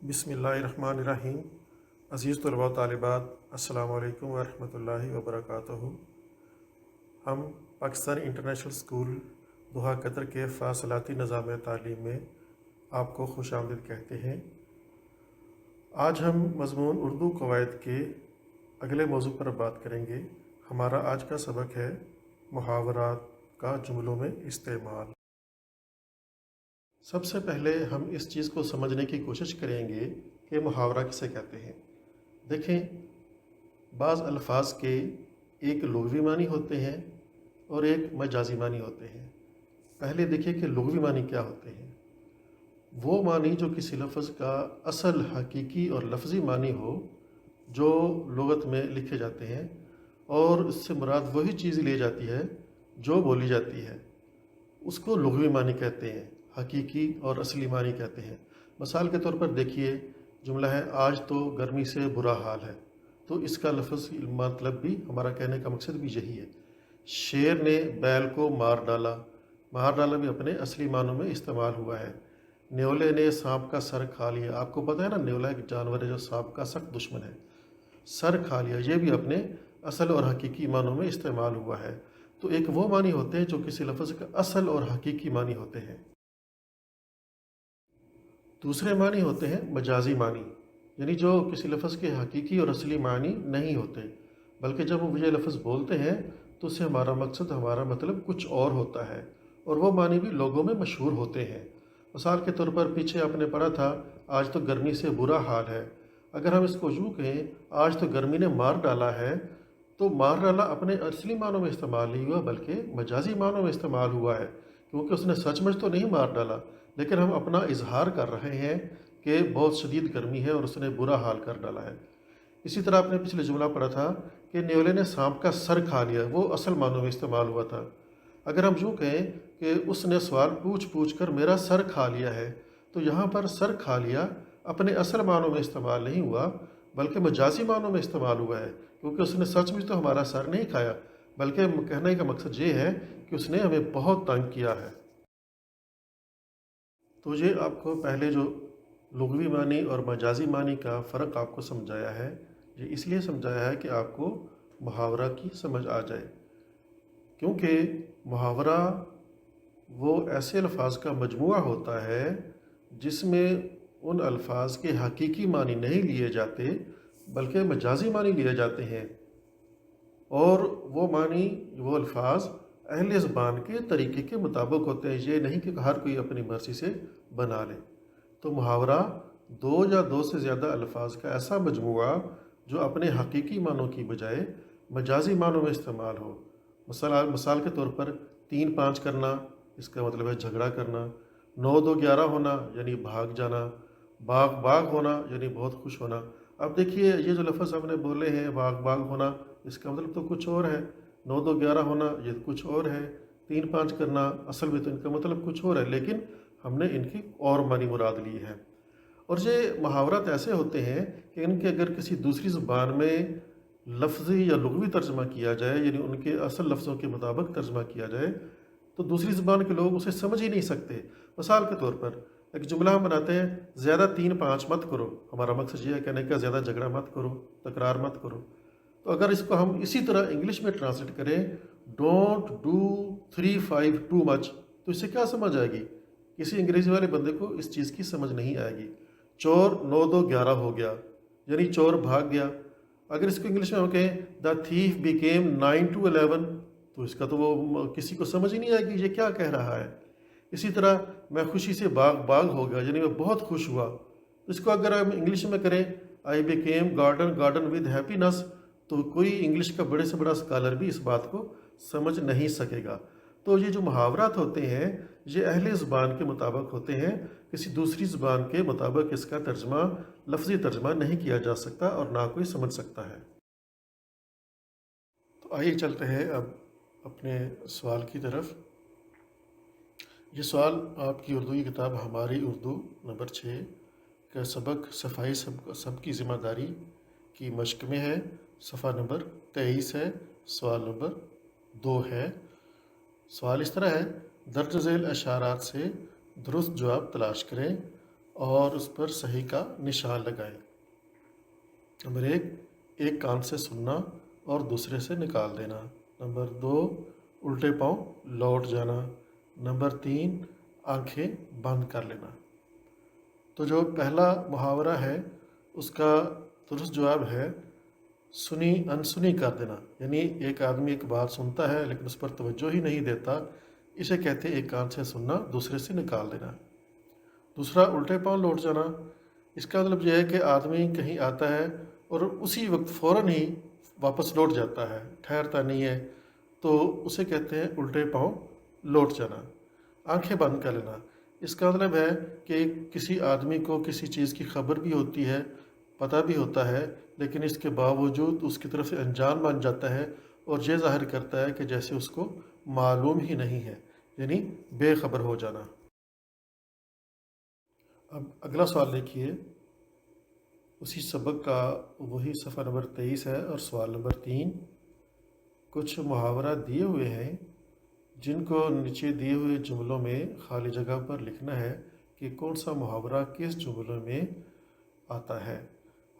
बिस्मिल्लाहिर्रहमानिर्रहीम। अज़ीज़ तलबा व तालिबात, अस्सलामु अलैकुम वरहमतुल्लाहि वबरकातुहू। हम Pakistan international school Doha Qatar के फ़ासलाती निज़ाम तालीम में आपको खुश आमदीद कहते हैं। आज हम मज़मून उर्दू क़वायद के अगले मौजू पर बात करेंगे। हमारा आज का सबक है मुहावरात का जुमलों में इस्तेमाल। सबसे पहले हम इस चीज़ को समझने की कोशिश करेंगे कि मुहावरा किसे कहते हैं। देखें, बाज़ अल्फाज के एक लुग़वी मानी होते हैं और एक मजाजी मानी होते हैं। पहले देखिए कि लुग़वी मानी क्या होते हैं। वो मानी जो किसी लफ्ज़ का असल हकीकी और लफ्ज़ी मानी हो जो लुग़त में लिखे जाते हैं, और इससे मुराद वही चीज़ ली जाती है जो बोली जाती है, उसको लुग़वी मानी कहते हैं। हकीकी और असली मानी कहते हैं। मिसाल के तौर पर देखिए, जुमला है आज तो गर्मी से बुरा हाल है, तो इसका लफ्ज़ मतलब भी, हमारा कहने का मकसद भी यही है। शेर ने बैल को मार डाला भी अपने असली मानों में इस्तेमाल हुआ है। न्योले ने सांप का सर खा लिया। आपको पता है ना, न्योला एक जानवर है जो सांप का सख्त दुश्मन है। सर खा लिया, ये भी अपने असल और हकीकी मानों में इस्तेमाल हुआ है। तो एक वो मानी होते हैं जो किसी लफ्ज़ का असल और हकीकी मानी होते हैं। दूसरे मानी होते हैं मजाजी मानी, यानी जो किसी लफ्ज़ के हकीकी और असली मानी नहीं होते, बल्कि जब वो ये लफ्ज़ बोलते हैं तो उससे हमारा मकसद, हमारा मतलब कुछ और होता है, और वो मानी भी लोगों में मशहूर होते हैं। मिसाल के तौर पर पीछे आपने पढ़ा था, आज तो गर्मी से बुरा हाल है। अगर हम इसको यूँ कहें, आज तो गर्मी ने मार डाला है, तो मार डाला अपने असली मानों में इस्तेमाल नहीं हुआ, बल्कि मजाजी मानों में इस्तेमाल हुआ है, क्योंकि उसने सचमुच तो नहीं मार डाला, लेकिन हम अपना इजहार कर रहे हैं कि बहुत शदीद गर्मी है और उसने बुरा हाल कर डाला है। इसी तरह आपने पिछले जुमला पढ़ा था कि न्योले ने सांप का सर खा लिया, वो असल मानों में इस्तेमाल हुआ था। अगर हम यूँ कहें कि उसने सवाल पूछ पूछ कर मेरा सर खा लिया है, तो यहाँ पर सर खा लिया अपने असल मानों में इस्तेमाल नहीं हुआ, बल्कि मजाजी मानों में इस्तेमाल हुआ है, क्योंकि उसने सचमुच तो हमारा सर नहीं खाया, बल्कि कहने का मकसद ये है कि उसने हमें बहुत तंग किया है। तो ये आपको पहले जो लुग़वी मानी और मजाजी मानी का फ़र्क आपको समझाया है, ये इसलिए समझाया है कि आपको मुहावरा की समझ आ जाए, क्योंकि मुहावरा वो ऐसे अल्फाज का मजमूआ होता है जिसमें उन अल्फाज के हकीकी मानी नहीं लिए जाते, बल्कि मजाजी मानी लिए जाते हैं, और वो मानी, वो अल्फाज अहले ज़बान के तरीके के मुताबिक होते हैं। ये नहीं कि हर कोई अपनी मर्ज़ी से बना ले। तो मुहावरा दो या दो से ज़्यादा अल्फाज का ऐसा मजमूआ जो अपने हकीकी मानों की बजाय मजाजी मानों में इस्तेमाल हो। मिसाल के तौर पर 3-5 करना, इसका मतलब है झगड़ा करना। 9-2-11 होना यानी भाग जाना। बाग बाग होना यानी बहुत खुश होना। अब देखिए, ये जो लफ्ज़ हमने बोले हैं बाग बाग होना, इसका मतलब तो कुछ और है। 9-2-11 होना ये कुछ और है। 3-5 करना असल में तो इनका मतलब कुछ और है, लेकिन हमने इनकी और मानी मुराद ली है। और ये मुहावरात ऐसे होते हैं कि इनके अगर किसी दूसरी ज़ुबान में लफ्ज़ी या लुग़वी तर्जमा किया जाए, यानी उनके असल लफ्ज़ों के मुताबिक तर्जमा किया जाए, तो दूसरी ज़ुबान के लोग उसे समझ ही नहीं सकते। मिसाल के तौर पर एक जुमला हम बनाते हैं, ज़्यादा 3-5 मत करो। हमारा मकसद ये है कहने का, ज़्यादा झगड़ा मत करो, तकरार मत करो। तो अगर इसको हम इसी तरह इंग्लिश में ट्रांसलेट करें, डोंट डू 3-5 टू मच, तो इससे क्या समझ आएगी? किसी अंग्रेज़ी वाले बंदे को इस चीज़ की समझ नहीं आएगी। चोर 9-2-11 हो गया, यानी चोर भाग गया। अगर इसको इंग्लिश में हम कहें द थीफ बिकेम 9-11, तो इसका तो वो किसी को समझ ही नहीं आएगी ये क्या कह रहा है। इसी तरह मैं खुशी से बाग बाग हो गया, यानी मैं बहुत खुश हुआ। इसको अगर हम इंग्लिश में करें, I became garden garden with happiness, तो कोई इंग्लिश का बड़े से बड़ा स्कॉलर भी इस बात को समझ नहीं सकेगा। तो ये जो मुहावरात होते हैं, ये अहले ज़ुबान के मुताबिक होते हैं, किसी दूसरी ज़ुबान के मुताबिक इसका तर्जमा, लफ्ज़ी तर्जमा नहीं किया जा सकता और ना कोई समझ सकता है। तो आइए चलते हैं अब अपने सवाल की तरफ। ये सवाल आपकी उर्दू की किताब हमारी उर्दू नंबर 6 का सबक सफाई सबकी ज़िम्मेदारी की मश्क में है। सफ़ा नंबर 23 है, सवाल नंबर 2 है। सवाल इस तरह है, दर्ज झेल इशारात से दुरुस्त जवाब तलाश करें اور اس پر صحیح کا نشان لگائیں۔ نمبر 1، ایک کان سے سننا اور دوسرے سے نکال دینا۔ نمبر 2، الٹے پاؤں لوٹ جانا۔ نمبر 3، آنکھیں بند کر لینا۔ تو جو پہلا محاورہ ہے اس کا درست جواب ہے سنی انسنی کر دینا، یعنی ایک آدمی ایک بات سنتا ہے لیکن اس پر توجہ ہی نہیں دیتا، اسے کہتے ہیں ایک کان سے سننا دوسرے سے نکال دینا۔ دوسرا، الٹے پاؤں لوٹ جانا، اس کا مطلب یہ ہے کہ آدمی کہیں آتا ہے اور اسی وقت فوراً ہی واپس لوٹ جاتا ہے، ٹھہرتا نہیں ہے، تو اسے کہتے ہیں الٹے پاؤں لوٹ جانا۔ آنکھیں بند کر لینا، اس کا مطلب ہے کہ کسی آدمی کو کسی چیز کی خبر بھی ہوتی ہے، پتہ بھی ہوتا ہے، لیکن اس کے باوجود اس کی طرف سے انجان بن جاتا ہے اور یہ ظاہر کرتا ہے کہ جیسے اس کو معلوم ہی نہیں ہے، یعنی بے خبر ہو جانا۔ اب اگلا سوال دیکھیے، اسی سبق کا وہی صفحہ نمبر 23 ہے اور سوال نمبر 3۔ کچھ محاورات دیے ہوئے ہیں جن کو نیچے دیے ہوئے جملوں میں خالی جگہ پر لکھنا ہے کہ کون سا محاورہ کس جملے میں آتا ہے۔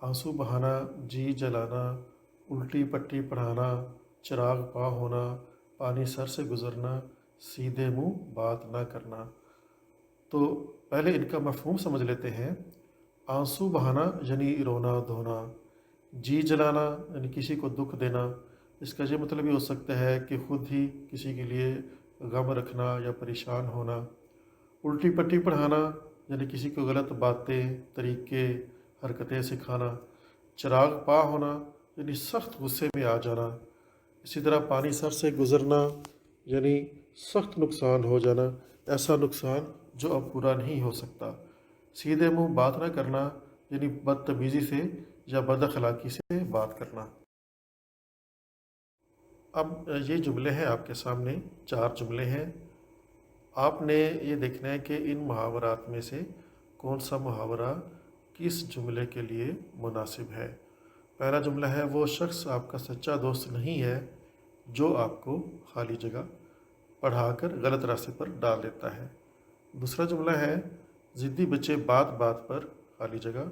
آنسو بہانا، جی جلانا، الٹی پٹی پڑھانا، چراغ پا ہونا، پانی سر سے گزرنا، سیدھے منہ بات نہ کرنا۔ تو پہلے ان کا مفہوم سمجھ لیتے ہیں۔ آنسو بہانا یعنی رونا دھونا، جی جلانا یعنی کسی کو دکھ دینا، اس کا یہ مطلب یہ ہو سکتا ہے کہ خود ہی کسی کے لیے غم رکھنا یا پریشان ہونا۔ الٹی پٹی پڑھانا یعنی کسی کو غلط باتیں، طریقے، حرکتیں سکھانا۔ چراغ پا ہونا یعنی سخت غصے میں آ جانا۔ اسی طرح پانی سر سے گزرنا یعنی سخت نقصان ہو جانا، ایسا نقصان جو اب پورا نہیں ہو سکتا۔ سیدھے منہ بات نہ کرنا یعنی بدتمیزی سے یا بد اخلاقی سے بات کرنا۔ اب یہ جملے ہیں آپ کے سامنے، 4 جملے ہیں۔ آپ نے یہ دیکھنا ہے کہ ان محاورات میں سے کون سا محاورہ کس جملے کے لیے مناسب ہے۔ پہلا جملہ ہے، وہ شخص آپ کا سچا دوست نہیں ہے جو آپ کو خالی جگہ پڑھا کر غلط راستے پر ڈال دیتا ہے۔ دوسرا جملہ ہے، ضدی بچے بات بات پر خالی جگہ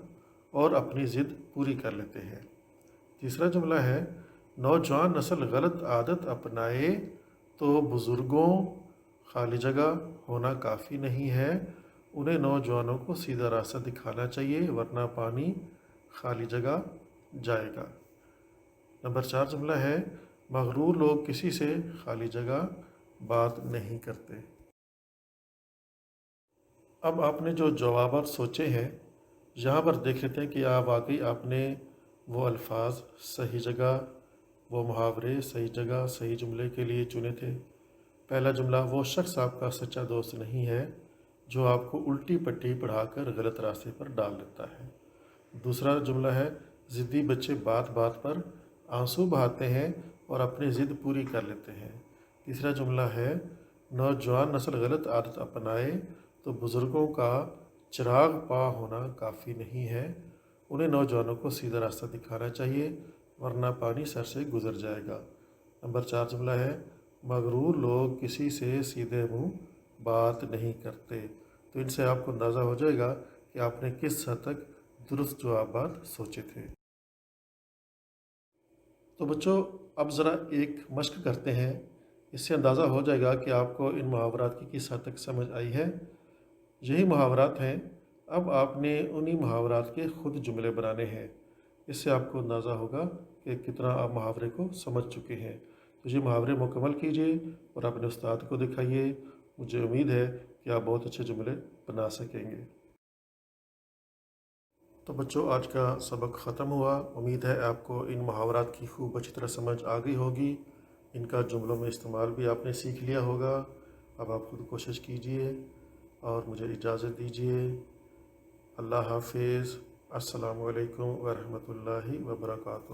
اور اپنی ضد پوری کر لیتے ہیں۔ تیسرا جملہ ہے، نوجوان نسل غلط عادت اپنائے تو بزرگوں خالی جگہ ہونا کافی نہیں ہے، انہیں نوجوانوں کو سیدھا راستہ دکھانا چاہیے ورنہ پانی خالی جگہ جائے گا۔ نمبر 4 جملہ ہے، مغرور لوگ کسی سے خالی جگہ بات نہیں کرتے۔ اب آپ نے جو جوابات سوچے ہیں یہاں پر دیکھ لیتے ہیں کہ واقعی آپ نے وہ الفاظ صحیح جگہ، وہ محاورے صحیح جگہ صحیح جملے کے لیے چنے تھے۔ پہلا جملہ، وہ شخص آپ کا سچا دوست نہیں ہے جو آپ کو الٹی پٹی پڑھا کر غلط راستے پر ڈال دیتا ہے۔ دوسرا جملہ ہے، ضدی بچے بات بات پر آنسو بہاتے ہیں اور اپنی ضد پوری کر لیتے ہیں۔ تیسرا جملہ ہے، نوجوان نسل غلط عادت اپنائے تو بزرگوں کا چراغ پا ہونا کافی نہیں ہے، انہیں نوجوانوں کو سیدھا راستہ دکھانا چاہیے ورنہ پانی سر سے گزر جائے گا۔ نمبر 4 جملہ ہے، مغرور لوگ کسی سے سیدھے منہ بات نہیں کرتے۔ تو ان سے آپ کو اندازہ ہو جائے گا کہ آپ نے کس حد تک درست جوابات سوچے تھے۔ تو بچوں اب ذرا ایک مشق کرتے ہیں، اس سے اندازہ ہو جائے گا کہ آپ کو ان محاورات کی کس حد تک سمجھ آئی ہے۔ یہی محاورات ہیں، اب آپ نے انہی محاورات کے خود جملے بنانے ہیں، اس سے آپ کو اندازہ ہوگا کہ کتنا آپ محاورے کو سمجھ چکے ہیں۔ تو یہ محاورے مکمل کیجئے اور اپنے استاد کو دکھائیے، مجھے امید ہے کہ آپ بہت اچھے جملے بنا سکیں گے۔ تو بچوں آج کا سبق ختم ہوا، امید ہے آپ کو ان محاورات کی خوب اچھی طرح سمجھ آ گئی ہوگی، ان کا جملوں میں استعمال بھی آپ نے سیکھ لیا ہوگا۔ اب آپ خود کوشش کیجئے اور مجھے اجازت دیجئے۔ اللہ حافظ، السلام علیکم ورحمۃ اللہ وبرکاتہ۔